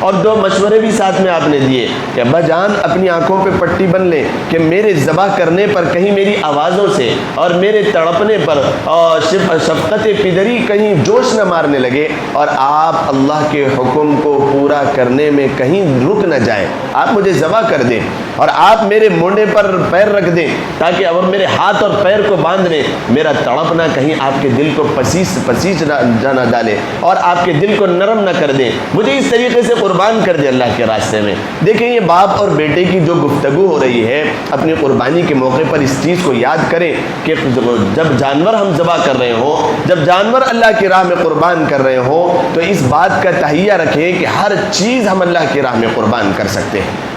اور 2 مشورے بھی ساتھ میں آپ نے دیے کہ ابا جان اپنی آنکھوں پہ پٹی بن لیں کہ میرے ذبح کرنے پر کہیں میری آوازوں سے اور میرے تڑپنے پر اور شفقت پدری کہیں جوش نہ مارنے لگے، اور آپ اللہ کے حکم کو پورا کرنے میں کہیں رک نہ جائیں، آپ مجھے ذبح کر دیں اور آپ میرے مونڈے پر پیر رکھ دیں تاکہ اور میرے ہاتھ اور پیر کو باندھ لیں، میرا تڑپنا کہیں آپ کے دل کو پسیج نہ ڈالے اور آپ کے دل کو نرم نہ کر دیں، مجھے اس طریقے سے قربان کر دے اللہ کے راستے میں۔ دیکھیں یہ باپ اور بیٹے کی جو گفتگو ہو رہی ہے، اپنی قربانی کے موقع پر اس چیز کو یاد کریں کہ جب جانور ہم ذبح کر رہے ہوں، جب جانور اللہ کی راہ میں قربان کر رہے ہوں، تو اس بات کا تہیہ رکھیں کہ ہر چیز ہم اللہ کی راہ میں قربان کر سکتے ہیں۔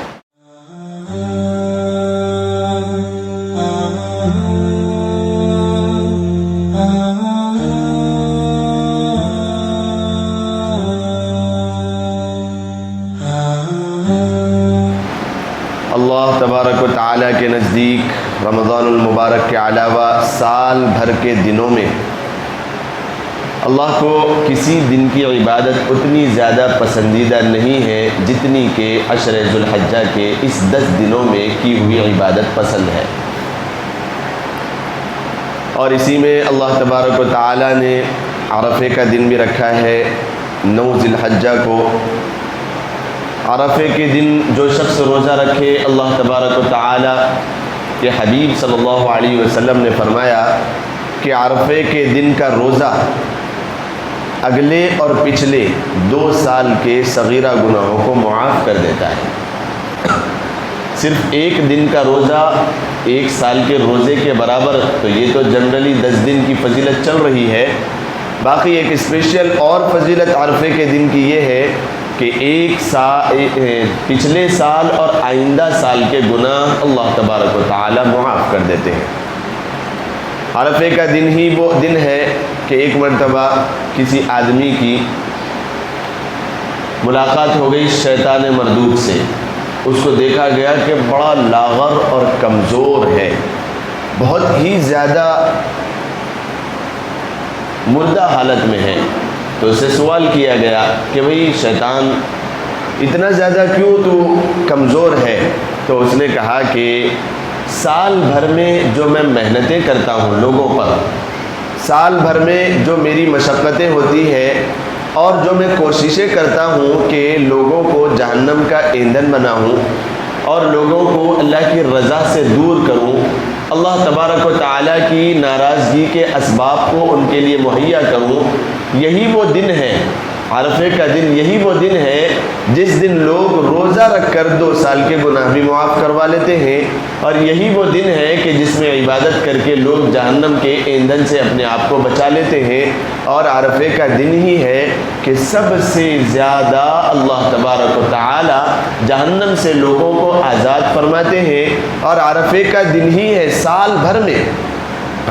اللہ تبارک و تعالیٰ کے نزدیک رمضان المبارک کے علاوہ سال بھر کے دنوں میں اللہ کو کسی دن کی عبادت اتنی زیادہ پسندیدہ نہیں ہے جتنی کہ عشر ذو الحجہ کے اس 10 دنوں میں کی ہوئی عبادت پسند ہے، اور اسی میں اللہ تبارک و تعالیٰ نے عرفے کا دن بھی رکھا ہے 9 ذی الحجہ کو۔ عرفے کے دن جو شخص روزہ رکھے، اللہ تبارک و تعالیٰ کے حبیب صلی اللہ علیہ وسلم نے فرمایا کہ عرفے کے دن کا روزہ اگلے اور پچھلے 2 سال کے صغیرہ گناہوں کو معاف کر دیتا ہے۔ صرف ایک دن کا روزہ 1 سال کے روزے کے برابر، تو یہ تو جنرلی 10 دن کی فضیلت چل رہی ہے، باقی ایک اسپیشل اور فضیلت عرفے کے دن کی یہ ہے کہ پچھلے سال اور آئندہ سال کے گناہ اللہ تبارک و تعالی معاف کر دیتے ہیں۔ عرفے کا دن ہی وہ دن ہے کہ ایک مرتبہ کسی آدمی کی ملاقات ہو گئی شیطان مردود سے، اس کو دیکھا گیا کہ بڑا لاغر اور کمزور ہے، بہت ہی زیادہ مردہ حالت میں ہے۔ تو اس سے سوال کیا گیا کہ بھئی شیطان اتنا زیادہ کیوں تو کمزور ہے؟ تو اس نے کہا کہ سال بھر میں جو میں محنتیں کرتا ہوں لوگوں پر، سال بھر میں جو میری مشقتیں ہوتی ہیں اور جو میں کوششیں کرتا ہوں کہ لوگوں کو جہنم کا ایندھن بناؤں اور لوگوں کو اللہ کی رضا سے دور کروں، اللہ تبارک و تعالیٰ کی ناراضگی کے اسباب کو ان کے لیے مہیا کروں، یہی وہ دن ہے، عرفے کا دن یہی وہ دن ہے جس دن لوگ روزہ رکھ کر 2 سال کے گناہ بھی معاف کروا لیتے ہیں، اور یہی وہ دن ہے کہ جس میں عبادت کر کے لوگ جہنم کے ایندھن سے اپنے آپ کو بچا لیتے ہیں، اور عرفے کا دن ہی ہے کہ سب سے زیادہ اللہ تبارک و تعالی جہنم سے لوگوں کو آزاد فرماتے ہیں، اور عرفے کا دن ہی ہے سال بھر میں،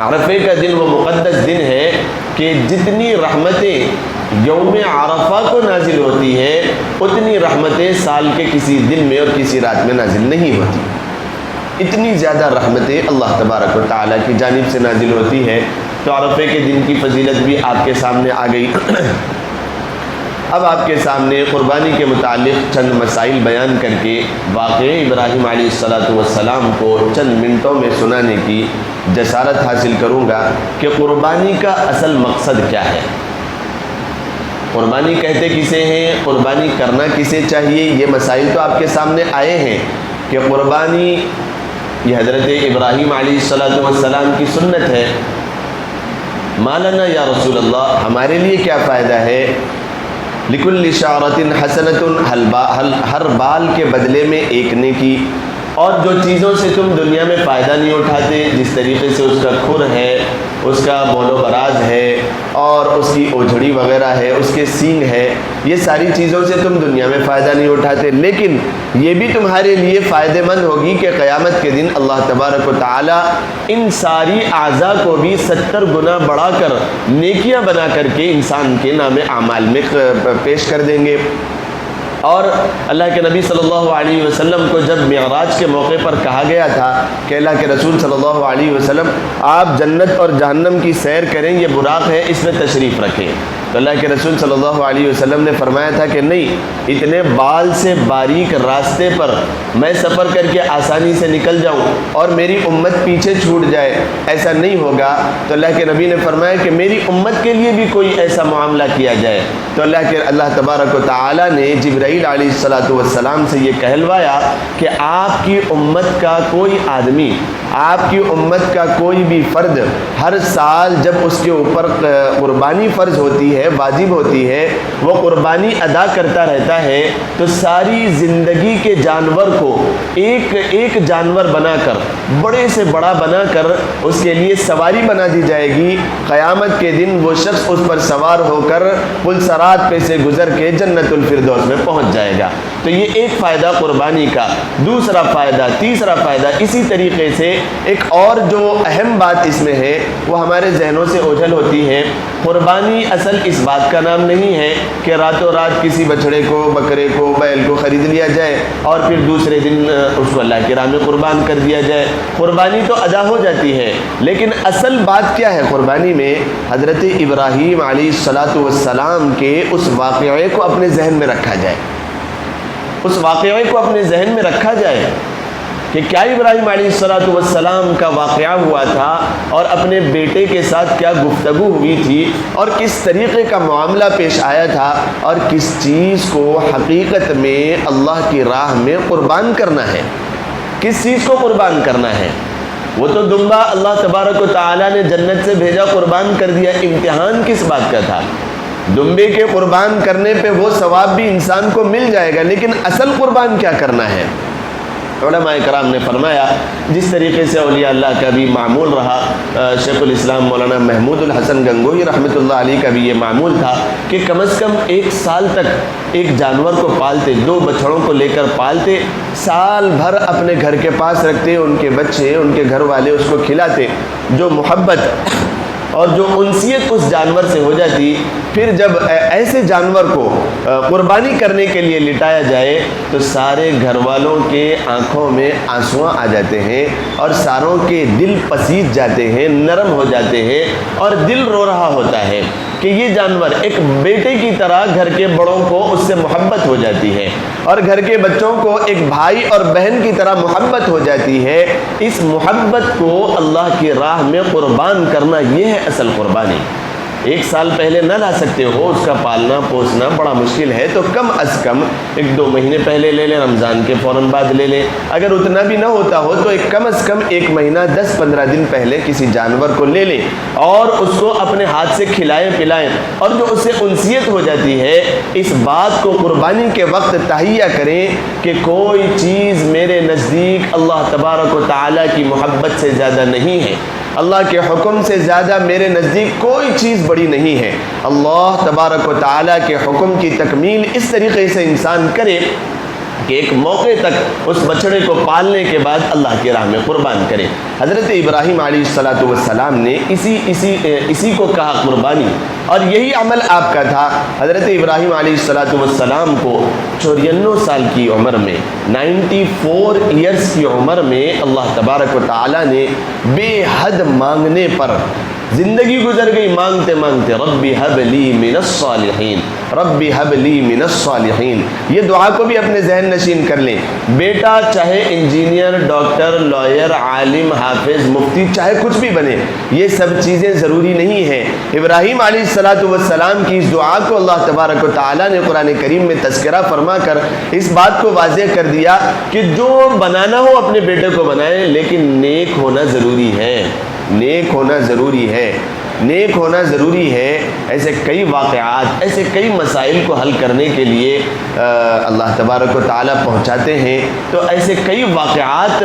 عرفے کا دن وہ مقدس دن ہے کہ جتنی رحمتیں یوم عرفہ کو نازل ہوتی ہے اتنی رحمتیں سال کے کسی دن میں اور کسی رات میں نازل نہیں ہوتی، اتنی زیادہ رحمتیں اللہ تبارک و تعالیٰ کی جانب سے نازل ہوتی ہے۔ تو عرفے کے دن کی فضیلت بھی آپ کے سامنے آ گئی۔ اب آپ کے سامنے قربانی کے متعلق چند مسائل بیان کر کے واقعہ ابراہیم علیہ السلام کو چند منٹوں میں سنانے کی جسارت حاصل کروں گا کہ قربانی کا اصل مقصد کیا ہے، قربانی کہتے کسے ہیں، قربانی کرنا کسے چاہیے، یہ مسائل تو آپ کے سامنے آئے ہیں کہ قربانی یہ حضرت ابراہیم علیہ السلام کی سنت ہے۔ ما لنا یا رسول اللہ، ہمارے لیے کیا فائدہ ہے؟ لکل شعرۃ حسنۃ، ہر بال کے بدلے میں ایک نیکی، اور جو چیزوں سے تم دنیا میں فائدہ نہیں اٹھاتے، جس طریقے سے اس کا کھر ہے، اس کا بول و براز ہے، اور اس کی اوجھڑی وغیرہ ہے، اس کے سینگ ہے، یہ ساری چیزوں سے تم دنیا میں فائدہ نہیں اٹھاتے، لیکن یہ بھی تمہارے لیے فائدہ مند ہوگی کہ قیامت کے دن اللہ تبارک و تعالی ان ساری اعضاء کو بھی 70 گنا بڑھا کر نیکیاں بنا کر کے انسان کے نام اعمال میں پیش کر دیں گے۔ اور اللہ کے نبی صلی اللہ علیہ وسلم کو جب معراج کے موقع پر کہا گیا تھا کہ اللہ کے رسول صلی اللہ علیہ وسلم آپ جنت اور جہنم کی سیر کریں، یہ براق ہے، اس میں تشریف رکھیں، تو اللہ کے رسول صلی اللہ علیہ وسلم نے فرمایا تھا کہ نہیں، اتنے بال سے باریک راستے پر میں سفر کر کے آسانی سے نکل جاؤں اور میری امت پیچھے چھوٹ جائے، ایسا نہیں ہوگا۔ تو اللہ کے نبی نے فرمایا کہ میری امت کے لیے بھی کوئی ایسا معاملہ کیا جائے۔ تو اللہ تبارک و تعالیٰ نے جبرائیل علیہ السلام سے یہ کہلوایا کہ آپ کی امت کا کوئی آدمی، آپ کی امت کا کوئی بھی فرد ہر سال جب اس کے اوپر قربانی فرض ہوتی ہے، واجب ہوتی ہے، وہ قربانی ادا کرتا رہتا ہے تو ساری زندگی کے جانور کو ایک ایک جانور بنا کر، بڑے سے بڑا بنا کر اس کے لیے سواری بنا دی جائے گی۔ قیامت کے دن وہ شخص اس پر سوار ہو کر پل صراط پہ سے گزر کے جنت الفردوس میں پہنچ جائے گا۔ تو یہ ایک فائدہ قربانی کا۔ دوسرا فائدہ، تیسرا فائدہ، اسی طریقے سے ایک اور جو اہم بات اس میں ہے وہ ہمارے ذہنوں سے اوجھل ہوتی ہے۔ قربانی اصل اس بات کا نام نہیں ہے کہ راتوں رات کسی بچڑے کو، بکرے کو، بیل کو خرید لیا جائے اور پھر دوسرے دن اس کو اللہ کی راہ میں قربان کر دیا جائے۔ قربانی تو ادا ہو جاتی ہے، لیکن اصل بات کیا ہے قربانی میں؟ حضرت ابراہیم علیہ السلام کے اس واقعے کو اپنے ذہن میں رکھا جائے، اس واقعے کو اپنے ذہن میں رکھا جائے کہ کیا ابراہیم علیہ السلام کا واقعہ ہوا تھا اور اپنے بیٹے کے ساتھ کیا گفتگو ہوئی تھی اور کس طریقے کا معاملہ پیش آیا تھا اور کس چیز کو حقیقت میں اللہ کی راہ میں قربان کرنا ہے، کس چیز کو قربان کرنا ہے۔ وہ تو دمبا اللہ تبارک و تعالیٰ نے جنت سے بھیجا، قربان کر دیا، امتحان کس بات کا تھا؟ دمبے کے قربان کرنے پہ وہ ثواب بھی انسان کو مل جائے گا، لیکن اصل قربان کیا کرنا ہے؟ علماء کرام نے فرمایا جس طریقے سے اولیاء اللہ کا بھی معمول رہا، شیخ الاسلام مولانا محمود الحسن گنگوہی رحمۃ اللہ علیہ کا بھی یہ معمول تھا کہ کم از کم 1 سال تک ایک جانور کو پالتے، 2 بچڑوں کو لے کر پالتے، سال بھر اپنے گھر کے پاس رکھتے، ان کے بچے، ان کے گھر والے اس کو کھلاتے۔ جو محبت اور جو انسیت اس جانور سے ہو جاتی، پھر جب ایسے جانور کو قربانی کرنے کے لیے لٹایا جائے تو سارے گھر والوں کے آنکھوں میں آنسو آ جاتے ہیں اور ساروں کے دل پسیج جاتے ہیں، نرم ہو جاتے ہیں اور دل رو رہا ہوتا ہے کہ یہ جانور ایک بیٹے کی طرح گھر کے بڑوں کو اس سے محبت ہو جاتی ہے اور گھر کے بچوں کو ایک بھائی اور بہن کی طرح محبت ہو جاتی ہے۔ اس محبت کو اللہ کی راہ میں قربان کرنا، یہ ہے اصل قربانی۔ 1 سال پہلے نہ لا سکتے ہو، اس کا پالنا پوسنا بڑا مشکل ہے، تو کم از کم 1-2 مہینے پہلے لے لیں، رمضان کے فوراً بعد لے لیں۔ اگر اتنا بھی نہ ہوتا ہو تو کم از کم 1 مہینہ 10-15 دن پہلے کسی جانور کو لے لیں اور اس کو اپنے ہاتھ سے کھلائیں پلائیں، اور جو اس سے انسیت ہو جاتی ہے اس بات کو قربانی کے وقت تہیہ کریں کہ کوئی چیز میرے نزدیک اللہ تبارک و تعالیٰ کی محبت سے زیادہ نہیں ہے، اللہ کے حکم سے زیادہ میرے نزدیک کوئی چیز بڑی نہیں ہے۔ اللہ تبارک و تعالیٰ کے حکم کی تکمیل اس طریقے سے انسان کرے کہ ایک موقع تک اس بچڑے کو پالنے کے بعد اللہ کی راہ میں قربان کرے۔ حضرت ابراہیم علیہ السلام نے اسی کو کہا قربانی، اور یہی عمل آپ کا تھا۔ حضرت ابراہیم علیہ السلام کو 94 سال کی عمر میں، 94 ایئرس کی عمر میں اللہ تبارک و تعالیٰ نے بے حد مانگنے پر زندگی گزر گئی، مانگتے مانگتے ربی حب لی من الصالحین، ربی حب لی من الصالحین۔ یہ دعا کو بھی اپنے ذہن نشین کر لیں۔ بیٹا چاہے انجینئر، ڈاکٹر، لائر، عالم، حافظ، مفتی، چاہے کچھ بھی بنے، یہ سب چیزیں ضروری نہیں ہیں۔ ابراہیم علیہ السلام کی اس دعا کو اللہ تبارک و تعالیٰ نے قرآن کریم میں تذکرہ فرما کر اس بات کو واضح کر دیا کہ جو بنانا ہو اپنے بیٹے کو بنائیں، لیکن نیک ہونا ضروری ہے، نیک ہونا ضروری ہے، نیک ہونا ضروری ہے۔ ایسے کئی واقعات، ایسے کئی مسائل کو حل کرنے کے لیے اللہ تبارک و تعالیٰ پہنچاتے ہیں۔ تو ایسے کئی واقعات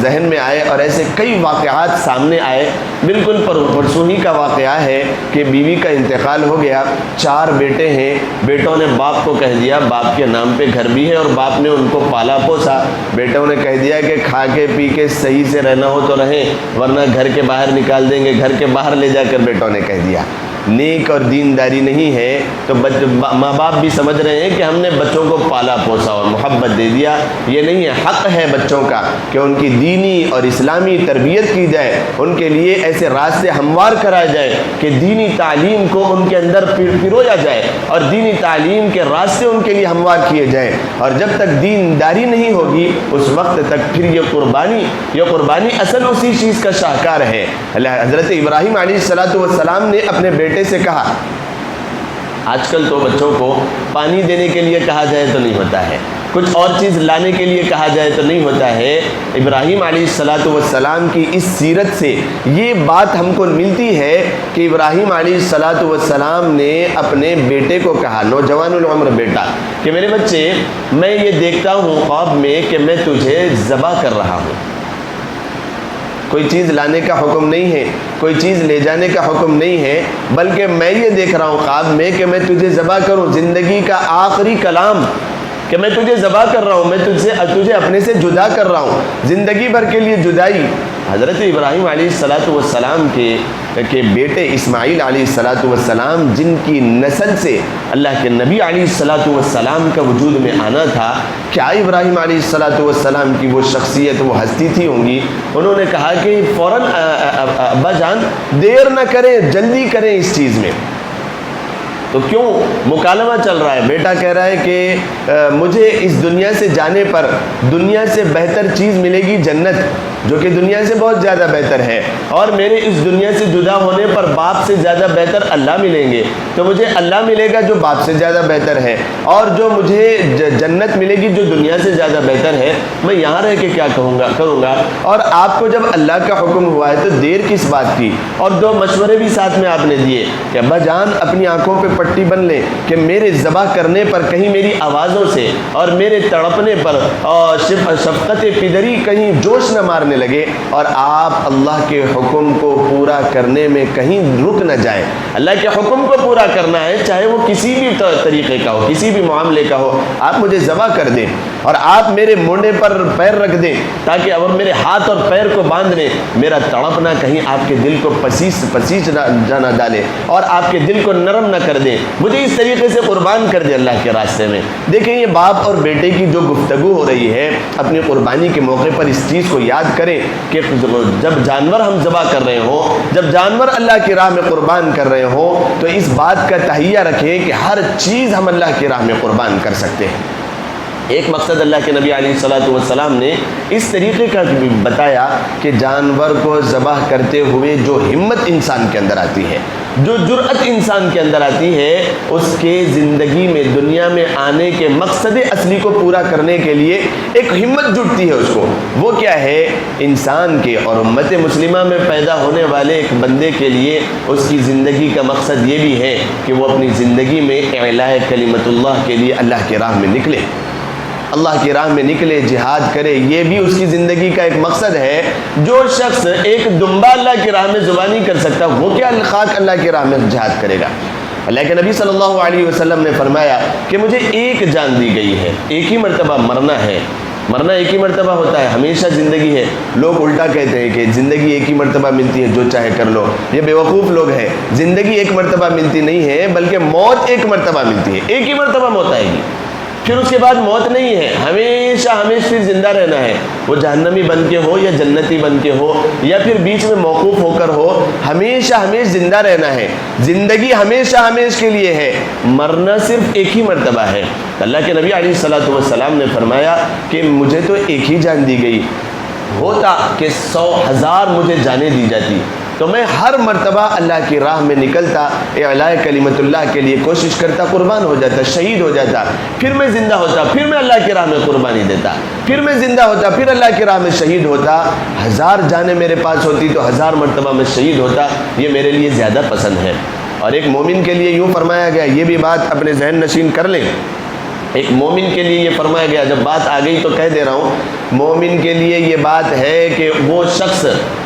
ذہن میں آئے اور ایسے کئی واقعات سامنے آئے۔ بالکل پرسوں ہی کا واقعہ ہے کہ بیوی کا انتقال ہو گیا، 4 بیٹے ہیں، بیٹوں نے باپ کو کہہ دیا، باپ کے نام پہ گھر بھی ہے اور باپ نے ان کو پالا پوسا، بیٹوں نے کہہ دیا کہ کھا کے پی کے صحیح سے رہنا ہو تو رہیں ورنہ گھر کے باہر نکال دیں گے، گھر کے باہر لے جا کر بیٹوں نے کہہ دیا۔ نیک اور دینداری نہیں ہے تو ماں باپ بھی سمجھ رہے ہیں کہ ہم نے بچوں کو پالا پوسا اور محبت دے دیا. یہ نہیں ہے. حق ہے بچوں کا کہ ان کی دینی اور اسلامی تربیت کی جائے, ان کے لیے ایسے راستے ہموار کرائے جائے کہ دینی تعلیم کو ان کے اندر پرویا جائے اور دینی تعلیم کے راستے ان کے لیے ہموار کیے جائیں. اور جب تک دینداری نہیں ہوگی اس وقت تک پھر یہ قربانی اصل اسی چیز کا شاہکار ہے. حضرت ابراہیم علیہ السلام نے اپنے بیٹے سے کہا, آج کل تو بچوں کو پانی دینے کے لیے کہا جائے تو نہیں ہوتا ہے, کچھ اور چیز لانے کے لیے کہا جائے تو نہیں ہوتا ہے. ابراہیم علیہ السلام کی اس سیرت سے یہ بات ہم کو ملتی ہے کہ ابراہیم علیہ السلام نے اپنے بیٹے کو کہا, نوجوان العمر بیٹا, کہ میرے بچے میں یہ دیکھتا ہوں خواب میں کہ میں تجھے ذبح کر رہا ہوں. کوئی چیز لانے کا حکم نہیں ہے, کوئی چیز لے جانے کا حکم نہیں ہے, بلکہ میں یہ دیکھ رہا ہوں خواب میں کہ میں تجھے ذبح کروں. زندگی کا آخری کلام کہ میں تجھے ذبح کر رہا ہوں, میں تجھے اپنے سے جدا کر رہا ہوں, زندگی بھر کے لیے جدائی. حضرت ابراہیم علیہ السلام کے بیٹے اسماعیل علیہ السلام جن کی نسل سے اللہ کے نبی علیہ السلام کا وجود میں آنا تھا, کیا ابراہیم علیہ السلام کی وہ شخصیت, وہ ہستی تھی ہوں گی؟ انہوں نے کہا کہ فوراً ابا جان دیر نہ کریں, جلدی کریں اس چیز میں. تو کیوں مکالمہ چل رہا ہے؟ بیٹا کہہ رہا ہے کہ مجھے اس دنیا سے جانے پر دنیا سے بہتر چیز ملے گی جنت, جو کہ دنیا سے بہت زیادہ بہتر ہے, اور میرے اس دنیا سے جدا ہونے پر باپ سے زیادہ بہتر اللہ ملیں گے, تو مجھے اللہ ملے گا جو باپ سے زیادہ بہتر ہے, اور جو مجھے جنت ملے گی جو دنیا سے زیادہ بہتر ہے, میں یہاں رہ کے کیا کروں گا. اور آپ کو جب اللہ کا حکم ہوا ہے تو دیر کس بات کی؟ اور دو مشورے بھی ساتھ میں آپ نے دیے کہ ابا جان اپنی آنکھوں پہ پٹی بن لیں کہ میرے ذبح کرنے پر کہیں میری آوازوں سے اور میرے تڑپنے پر اور شفقت پدری کہیں جوش نہ مارنے لگے, اور آپ اللہ کے حکم کو پورا کرنے میں کہیں رک نہ جائیں. اللہ کے حکم کو پورا کرنا ہے, چاہے وہ کسی بھی طریقے کا ہو, کسی بھی معاملے کا ہو. آپ مجھے ذبح کر دیں اور آپ میرے مونڈے پر پیر رکھ دیں تاکہ اور میرے ہاتھ اور پیر کو باندھ لیں, میرا تڑپنا کہیں آپ کے دل کو پسیج نہ ڈالے اور آپ کے دل کو نرم نہ کر دیں, مجھے اس طریقے سے قربان کر دے اللہ کے راستے میں. دیکھیں یہ باپ اور بیٹے کی جو گفتگو ہو رہی ہے, اپنی قربانی کے موقع پر اس چیز کو یاد کریں کہ جب جانور ہم ذبح کر رہے ہوں, جب جانور اللہ کی راہ میں قربان کر رہے ہوں, تو اس بات کا تہیہ رکھیں کہ ہر چیز ہم اللہ کی راہ میں قربان کر سکتے ہیں. ایک مقصد اللہ کے نبی علیہ السلام نے اس طریقے کا بتایا کہ جانور کو ذبح کرتے ہوئے جو ہمت انسان کے اندر آتی ہے, جو جرأت انسان کے اندر آتی ہے, اس کے زندگی میں دنیا میں آنے کے مقصد اصلی کو پورا کرنے کے لیے ایک ہمت جٹتی ہے اس کو. وہ کیا ہے؟ انسان کے اور امت مسلمہ میں پیدا ہونے والے ایک بندے کے لیے اس کی زندگی کا مقصد یہ بھی ہے کہ وہ اپنی زندگی میں اعلاء کلمت اللہ کے لیے اللہ کی راہ میں نکلے, اللہ کی راہ میں نکلے, جہاد کرے. یہ بھی اس کی زندگی کا ایک مقصد ہے. جو شخص ایک دمبا اللہ کی راہ میں ذبح نہیں کر سکتا, وہ کیا خاک اللہ کی راہ میں جہاد کرے گا؟ اللہ کے نبی صلی اللہ علیہ وسلم نے فرمایا کہ مجھے ایک جان دی گئی ہے, ایک ہی مرتبہ مرنا ہے. مرنا ایک ہی مرتبہ ہوتا ہے, ہمیشہ زندگی ہے. لوگ الٹا کہتے ہیں کہ زندگی ایک ہی مرتبہ ملتی ہے, جو چاہے کر لو. یہ بیوقوف لوگ ہیں. زندگی ایک مرتبہ ملتی نہیں ہے, بلکہ موت ایک مرتبہ ملتی ہے. ایک ہی مرتبہ موت آئے گی, پھر اس کے بعد موت نہیں ہے, ہمیشہ پھر زندہ رہنا ہے. وہ جہنمی بن کے ہو یا جنتی بن کے ہو یا پھر بیچ میں موقوف ہو کر ہو, ہمیشہ زندہ رہنا ہے. زندگی ہمیشہ کے لیے ہے, مرنا صرف ایک ہی مرتبہ ہے. اللہ کے نبی علیہ السلام نے فرمایا کہ مجھے تو ایک ہی جان دی گئی, ہوتا کہ 100,000 مجھے جانیں دی جاتی تو میں ہر مرتبہ اللہ کی راہ میں نکلتا, اعلاء کلمت اللہ کے لیے کوشش کرتا, قربان ہو جاتا, شہید ہو جاتا, پھر میں زندہ ہوتا, پھر میں اللہ کی راہ میں قربانی دیتا, پھر میں زندہ ہوتا, پھر اللہ کی راہ میں شہید ہوتا. 1000 جانیں میرے پاس ہوتی تو 1000 مرتبہ میں شہید ہوتا. یہ میرے لیے زیادہ پسند ہے. اور ایک مومن کے لیے یوں فرمایا گیا, یہ بھی بات اپنے ذہن نشین کر لیں, ایک مومن کے لیے یہ فرمایا گیا, جب بات آ گئی تو کہہ دے رہا ہوں, مومن کے لیے یہ بات ہے کہ وہ شخص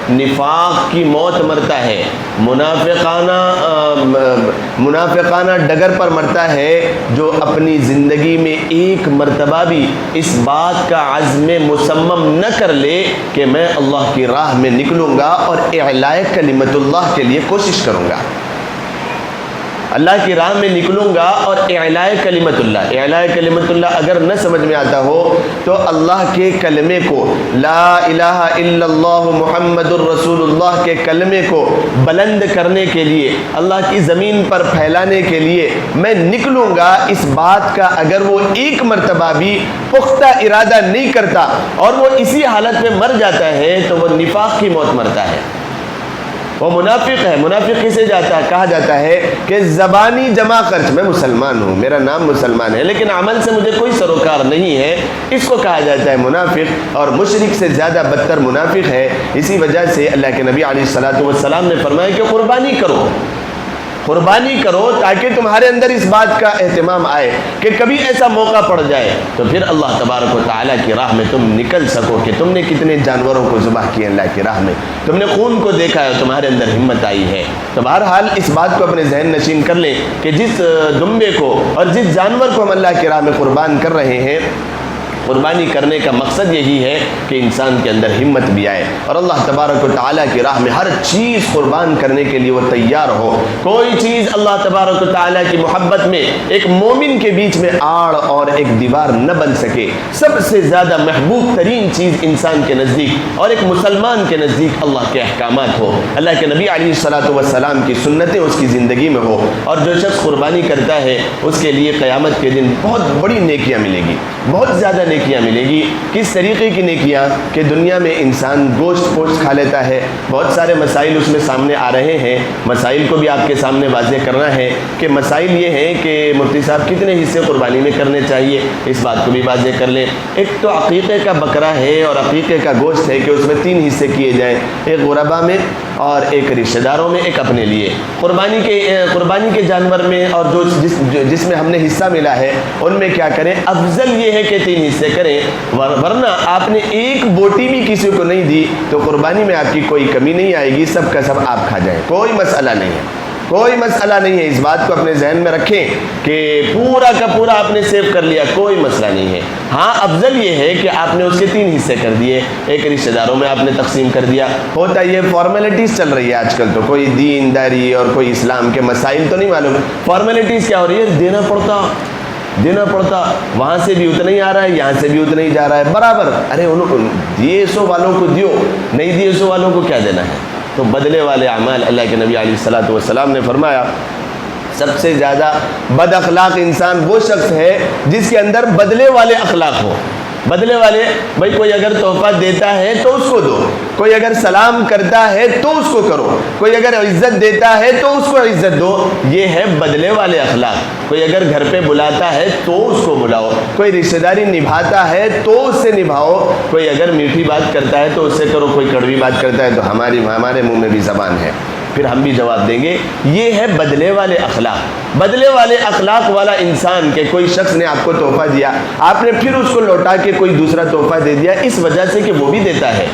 نفاق کی موت مرتا ہے, منافقانہ ڈگر پر مرتا ہے, جو اپنی زندگی میں ایک مرتبہ بھی اس بات کا عزم مصمم نہ کر لے کہ میں اللہ کی راہ میں نکلوں گا اور اعلاء کلمت اللہ کے لیے کوشش کروں گا. اللہ کی راہ میں نکلوں گا اور اعلاء کلمت اللہ اگر نہ سمجھ میں آتا ہو تو اللہ کے کلمے کو، لا الہ الا اللہ محمد الرسول اللہ کے کلمے کو بلند کرنے کے لیے، اللہ کی زمین پر پھیلانے کے لیے میں نکلوں گا، اس بات کا اگر وہ ایک مرتبہ بھی پختہ ارادہ نہیں کرتا اور وہ اسی حالت میں مر جاتا ہے تو وہ نفاق کی موت مرتا ہے، وہ منافق ہے۔ منافق کسے کہا جاتا ہے کہ زبانی جمع خرچ، میں مسلمان ہوں، میرا نام مسلمان ہے، لیکن عمل سے مجھے کوئی سروکار نہیں ہے، اس کو کہا جاتا ہے منافق، اور مشرک سے زیادہ بدتر منافق ہے۔ اسی وجہ سے اللہ کے نبی علیہ الصلوۃ والسلام نے فرمایا کہ قربانی کرو تاکہ تمہارے اندر اس بات کا اہتمام آئے کہ کبھی ایسا موقع پڑ جائے تو پھر اللہ تبارک و تعالیٰ کی راہ میں تم نکل سکو کہ تم نے کتنے جانوروں کو ذبح کیے اللہ کی راہ میں، تم نے خون کو دیکھا ہے، تمہارے اندر ہمت آئی ہے۔ تو بہرحال اس بات کو اپنے ذہن نشین کر لیں کہ جس دمبے کو اور جس جانور کو ہم اللہ کی راہ میں قربان کر رہے ہیں، قربانی کرنے کا مقصد یہی ہے کہ انسان کے اندر ہمت بھی آئے اور اللہ تبارک و تعالیٰ کی راہ میں ہر چیز قربان کرنے کے لیے وہ تیار ہو۔ کوئی چیز اللہ تبارک و تعالیٰ کی محبت میں ایک مومن کے بیچ میں آڑ اور ایک دیوار نہ بن سکے۔ سب سے زیادہ محبوب ترین چیز انسان کے نزدیک اور ایک مسلمان کے نزدیک اللہ کے احکامات ہو، اللہ کے نبی علیہ الصلوۃ والسلام کی سنتیں اس کی زندگی میں ہو، اور جو شخص قربانی کرتا ہے اس کے لیے قیامت کے دن بہت بڑی نیکیاں ملے گی، بہت زیادہ نیکیاں ملے گی۔ کس طریقے کی نیکیاں کہ دنیا میں انسان گوشت پوشت کھا لیتا ہے، بہت سارے مسائل اس میں سامنے آ رہے ہیں، مسائل کو بھی آپ کے سامنے واضح کرنا ہے کہ مسائل یہ ہیں کہ مفتی صاحب کتنے حصے قربانی میں کرنے چاہیے، اس بات کو بھی واضح کر لیں۔ ایک تو عقیقے کا بکرا ہے اور عقیقے کا گوشت ہے کہ اس میں 3 حصے کیے جائیں، ایک غربا میں اور ایک رشتہ داروں میں، ایک اپنے لیے۔ قربانی کے جانور میں اور جس میں ہم نے حصہ ملا ہے ان میں کیا کریں؟ افضل یہ ہے کہ 3 حصے کریں، ورنہ آپ نے ایک بوٹی بھی کسی کو نہیں دی تو قربانی میں آپ کی کوئی کمی نہیں آئے گی، سب کا سب آپ کھا جائیں، کوئی مسئلہ نہیں ہے، کوئی مسئلہ نہیں ہے۔ اس بات کو اپنے ذہن میں رکھیں کہ پورا کا پورا آپ نے سیو کر لیا، کوئی مسئلہ نہیں ہے۔ ہاں افضل یہ ہے کہ آپ نے اس کے 3 حصے کر دیے، ایک رشتہ داروں میں آپ نے تقسیم کر دیا۔ ہوتا یہ فارمیلٹیز چل رہی ہے آج کل، تو کوئی دینداری اور کوئی اسلام کے مسائل تو نہیں معلوم، فارمیلٹیز کیا ہو رہی ہے، دینا پڑتا، وہاں سے بھی اتنا ہی آ رہا ہے، یہاں سے بھی اتنا ہی جا رہا ہے، برابر۔ ارے انہوں دیے سو والوں کو دیو، نہیں دیے سو والوں کو کیا دینا ہے؟ تو بدلے والے اعمال، اللہ کے نبی علیہ الصلوۃ والسلام نے فرمایا سب سے زیادہ بد اخلاق انسان وہ شخص ہے جس کے اندر بدلے والے اخلاق ہو۔ بدلے والے، بھائی کوئی اگر تحفہ دیتا ہے تو اس کو دو، کوئی اگر سلام کرتا ہے تو اس کو کرو، کوئی اگر عزت دیتا ہے تو اس کو عزت دو، یہ ہے بدلے والے اخلاق۔ کوئی اگر گھر پہ بلاتا ہے تو اس کو بلاؤ، کوئی رشتہ داری نبھاتا ہے تو اس سے نبھاؤ، کوئی اگر میٹھی بات کرتا ہے تو اس سے کرو، کوئی کڑوی بات کرتا ہے تو ہمارے منہ میں بھی زبان ہے، پھر ہم بھی جواب دیں گے۔ یہ ہے بدلے والے اخلاق۔ بدلے والے اخلاق والا انسان کہ کوئی شخص نے آپ کو تحفہ دیا، آپ نے پھر اس کو لوٹا کے کوئی دوسرا تحفہ دے دیا، اس وجہ سے کہ وہ بھی دیتا ہے،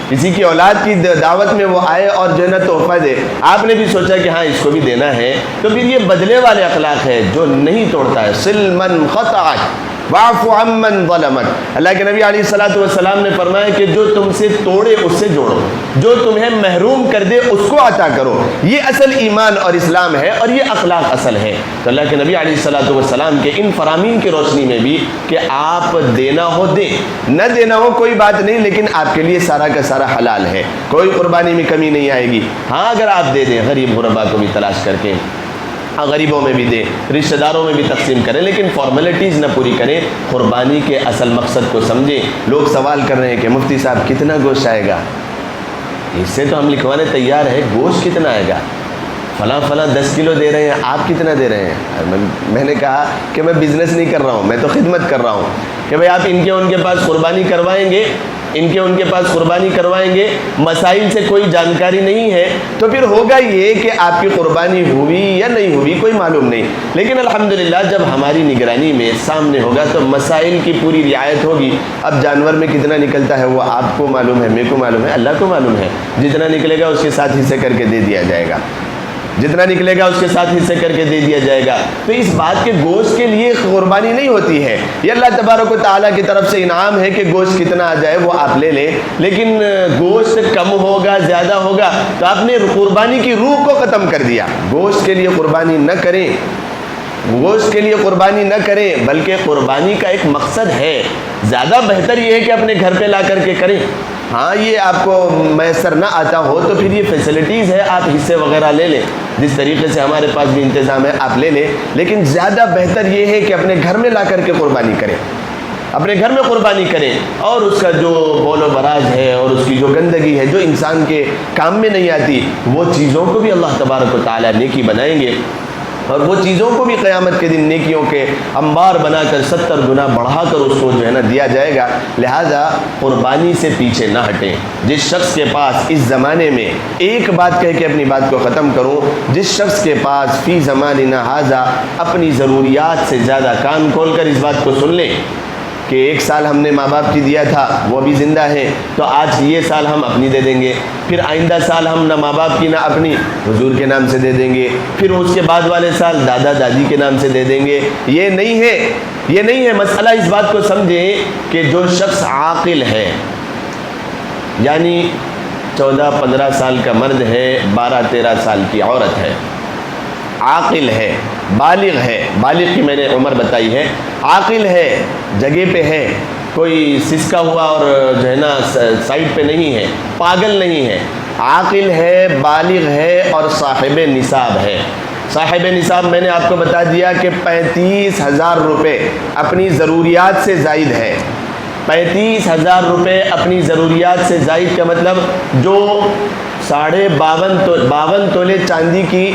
کسی کی اولاد کی دعوت میں وہ آئے اور جو ہے نا تحفہ دے، آپ نے بھی سوچا کہ ہاں اس کو بھی دینا ہے، تو پھر یہ بدلے والے اخلاق ہے جو نہیں توڑتا ہے۔ سل من قطعک واعف عمن ظلمک، اللہ کے نبی علیہ الصلوۃ والسلام نے فرمایا کہ جو تم سے توڑے اس سے جوڑو، جو تمہیں محروم کر دے اس کو عطا کرو، یہ اصل ایمان اور اسلام ہے اور یہ اخلاق اصل ہے۔ تو اللہ کے نبی علیہ الصلوۃ والسلام کے ان فرامین کی روشنی میں بھی کہ آپ دینا ہو دیں، نہ دینا ہو کوئی بات نہیں، لیکن آپ کے لیے سارا کا سارا حلال ہے، کوئی قربانی میں کمی نہیں آئے گی۔ ہاں اگر آپ دے دیں، غریب غربا کو بھی تلاش کر کے غریبوں میں بھی دیں، رشتہ داروں میں بھی تقسیم کریں، لیکن فارمیلٹیز نہ پوری کریں، قربانی کے اصل مقصد کو سمجھیں۔ لوگ سوال کر رہے ہیں کہ مفتی صاحب کتنا گوشت آئے گا؟ اس سے تو ہم لکھوانے تیار ہے، گوشت کتنا آئے گا؟ فلاں 10 کلو دے رہے ہیں، آپ کتنا دے رہے ہیں؟ میں نے کہا کہ میں بزنس نہیں کر رہا ہوں، میں تو خدمت کر رہا ہوں کہ بھائی آپ ان کے پاس قربانی کروائیں گے، ان کے پاس قربانی کروائیں گے، مسائل سے کوئی جانکاری نہیں ہے تو پھر ہوگا یہ کہ آپ کی قربانی ہوئی یا نہیں ہوئی کوئی معلوم نہیں، لیکن الحمدللہ جب ہماری نگرانی میں سامنے ہوگا تو مسائل کی پوری رعایت ہوگی۔ اب جانور میں کتنا نکلتا ہے وہ آپ کو معلوم ہے، میرے کو معلوم ہے، اللہ کو معلوم ہے، جتنا نکلے گا اس کے ساتھ حصے کر کے دے دیا جائے گا۔ جتنا نکلے گا اس کے ساتھ حصے کر کے دے دیا جائے گا۔ تو اس بات کے گوشت کے لیے قربانی نہیں ہوتی ہے، یہ اللہ تبارک و تعالیٰ کی طرف سے انعام ہے کہ گوشت کتنا آ جائے وہ آپ لے لیں، لیکن گوشت کم ہوگا زیادہ ہوگا تو آپ نے قربانی کی روح کو ختم کر دیا۔ گوشت کے لیے قربانی نہ کریں، گوشت کے لیے قربانی نہ کریں، بلکہ قربانی کا ایک مقصد ہے۔ زیادہ بہتر یہ ہے کہ اپنے گھر پہ لا کر کے کریں۔ ہاں یہ آپ کو میسر نہ آتا ہو تو پھر یہ فیسلٹیز ہے، آپ حصے وغیرہ لے لیں، جس طریقے سے ہمارے پاس بھی انتظام ہے آپ لے لیں، لیکن زیادہ بہتر یہ ہے کہ اپنے گھر میں لا کر کے قربانی کریں، اپنے گھر میں قربانی کریں، اور اس کا جو بول و براز ہے اور اس کی جو گندگی ہے جو انسان کے کام میں نہیں آتی، وہ چیزوں کو بھی اللہ تبارک و تعالیٰ نیکی بنائیں گے، اور وہ چیزوں کو بھی قیامت کے دن نیکیوں کے انبار بنا کر 70 گنا بڑھا کر اس کو جو ہے نا دیا جائے گا۔ لہٰذا قربانی سے پیچھے نہ ہٹیں۔ جس شخص کے پاس اس زمانے میں ایک بات کہہ کے اپنی بات کو ختم کروں، جس شخص کے پاس فی زماننا ھذا اپنی ضروریات سے زیادہ، کان کھول کر اس بات کو سن لیں کہ ایک سال ہم نے ماں باپ کی دیا تھا وہ ابھی زندہ ہیں، تو آج یہ سال ہم اپنی دے دیں گے، پھر آئندہ سال ہم نہ ماں باپ کی نہ اپنی حضور کے نام سے دے دیں گے، پھر اس کے بعد والے سال دادا دادی کے نام سے دے دیں گے۔ یہ نہیں ہے مسئلہ۔ اس بات کو سمجھیں کہ جو شخص عاقل ہے، یعنی 14-15 سال کا مرد ہے، 12-13 سال کی عورت ہے، عاقل ہے، بالغ کی میں نے عمر بتائی ہے، عاقل ہے، جگہ پہ ہے، کوئی سسکا ہوا اور جو ہے نا سائڈ پہ نہیں ہے، پاگل نہیں ہے، عاقل ہے، بالغ ہے اور صاحب نصاب ہے۔ صاحب نصاب میں نے آپ کو بتا دیا کہ 35,000 روپے اپنی ضروریات سے زائد ہے۔ 35,000 روپے اپنی ضروریات سے زائد کا مطلب جو 52 تولے چاندی کی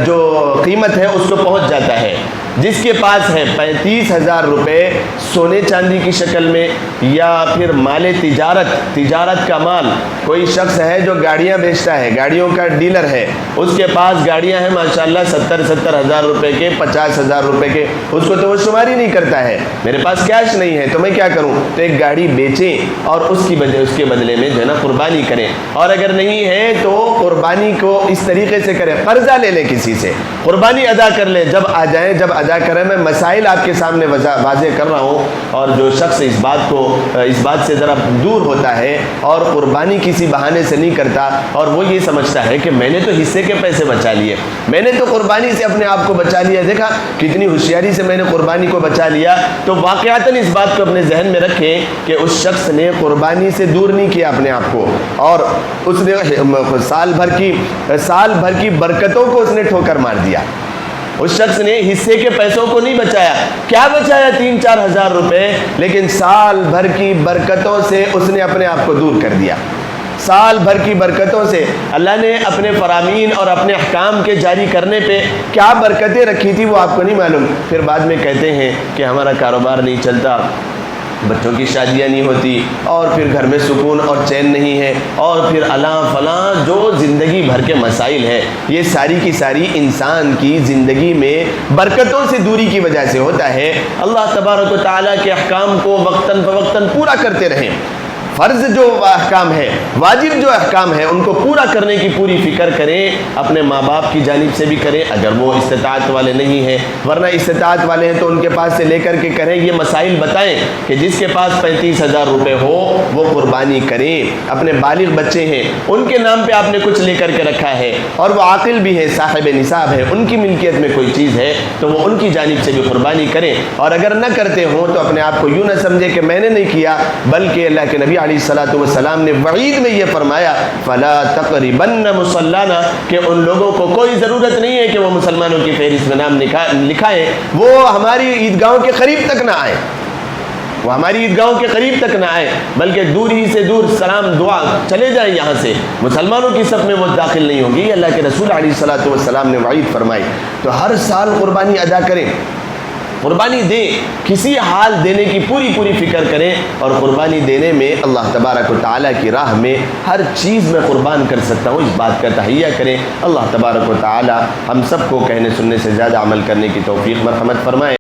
جو قیمت ہے اس کو پہنچ جاتا ہے۔ جس کے پاس ہے 35,000 روپے سونے چاندی کی شکل میں یا پھر مال تجارت کا مال، کوئی شخص ہے جو گاڑیاں بیچتا ہے، گاڑیوں کا ڈیلر ہے، اس کے پاس گاڑیاں ہیں ماشاءاللہ 70,000 روپے کے، 50,000 روپے کے، اس کو تو وہ شمار ہی نہیں کرتا ہے، میرے پاس کیش نہیں ہے تو میں کیا کروں، تو ایک گاڑی بیچیں اور اس کے بدلے میں جو ہے نا قربانی کریں، اور اگر نہیں ہے تو قربانی کو اس طریقے سے کریں، قرضہ لے لیں کسی سے، قربانی ادا کر لیں، جب ادا کریں۔ میں مسائل آپ کے سامنے واضح کر رہا ہوں، اور جو شخص اس بات سے ذرا دور ہوتا ہے اور قربانی کسی بہانے سے نہیں کرتا اور وہ یہ سمجھتا ہے کہ میں نے تو حصے کے پیسے بچا لیے، میں نے تو قربانی سے اپنے آپ کو بچا لیا، دیکھا کتنی ہوشیاری سے میں نے قربانی کو بچا لیا، تو واقعتاً اس بات کو اپنے ذہن میں رکھیں کہ اس شخص نے قربانی سے دور نہیں کیا اپنے آپ کو، اور اس نے سال بھر کی برکتوں کو اس نے ٹھوکر مار دیا۔ اس شخص نے حصے کے پیسوں کو نہیں بچایا، کیا بچایا 3-4 ہزار روپے، لیکن سال بھر کی برکتوں سے اس نے اپنے آپ کو دور کر دیا۔ سال بھر کی برکتوں سے اللہ نے اپنے فرامین اور اپنے احکام کے جاری کرنے پہ کیا برکتیں رکھی تھی وہ آپ کو نہیں معلوم، پھر بعد میں کہتے ہیں کہ ہمارا کاروبار نہیں چلتا، بچوں کی شادیاں نہیں ہوتی، اور پھر گھر میں سکون اور چین نہیں ہے، اور پھر الاں فلاں جو زندگی بھر کے مسائل ہیں، یہ ساری کی ساری انسان کی زندگی میں برکتوں سے دوری کی وجہ سے ہوتا ہے۔ اللہ تبارک و تعالیٰ کے احکام کو وقتاً فوقتاً پورا کرتے رہیں، فرض جو احکام ہے، واجب جو احکام ہے، ان کو پورا کرنے کی پوری فکر کریں، اپنے ماں باپ کی جانب سے بھی کریں اگر وہ استطاعت والے نہیں ہیں، ورنہ استطاعت والے ہیں تو ان کے پاس سے لے کر کے کریں۔ یہ مسائل بتائیں کہ جس کے پاس 35,000 روپے ہو وہ قربانی کریں، اپنے بالغ بچے ہیں ان کے نام پہ آپ نے کچھ لے کر کے رکھا ہے اور وہ عاقل بھی ہے، صاحب نصاب ہے، ان کی ملکیت میں کوئی چیز ہے تو وہ ان کی جانب سے بھی قربانی کریں، اور اگر نہ کرتے ہوں تو اپنے آپ کو یوں نہ سمجھے کہ میں نے نہیں کیا، بلکہ اللہ کے نبی علیہ الصلوۃ والسلام نے وعید میں یہ فرمایا فلا تقربن مصلانا، کہ ان لوگوں کو کوئی ضرورت نہیں ہے کہ وہ مسلمانوں کی فہرست میں نام لکھائیں، وہ ہماری عیدگاہوں کے قریب تک نہ آئیں، وہ ہماری عیدگاہوں کے قریب تک نہ آئیں، بلکہ دور ہی سے دور سلام دعا چلے جائیں یہاں سے، مسلمانوں کی صف میں وہ داخل نہیں ہوں گی۔ اللہ کے رسول علیہ الصلوۃ والسلام نے وعید فرمائی۔ تو ہر سال قربانی ادا کریں، قربانی دیں، کسی حال دینے کی پوری فکر کریں، اور قربانی دینے میں اللہ تبارک و تعالیٰ کی راہ میں ہر چیز میں قربان کر سکتا ہوں، اس بات کا تہیہ کریں۔ اللہ تبارک و تعالیٰ ہم سب کو کہنے سننے سے زیادہ عمل کرنے کی توفیق مرحمت فرمائے۔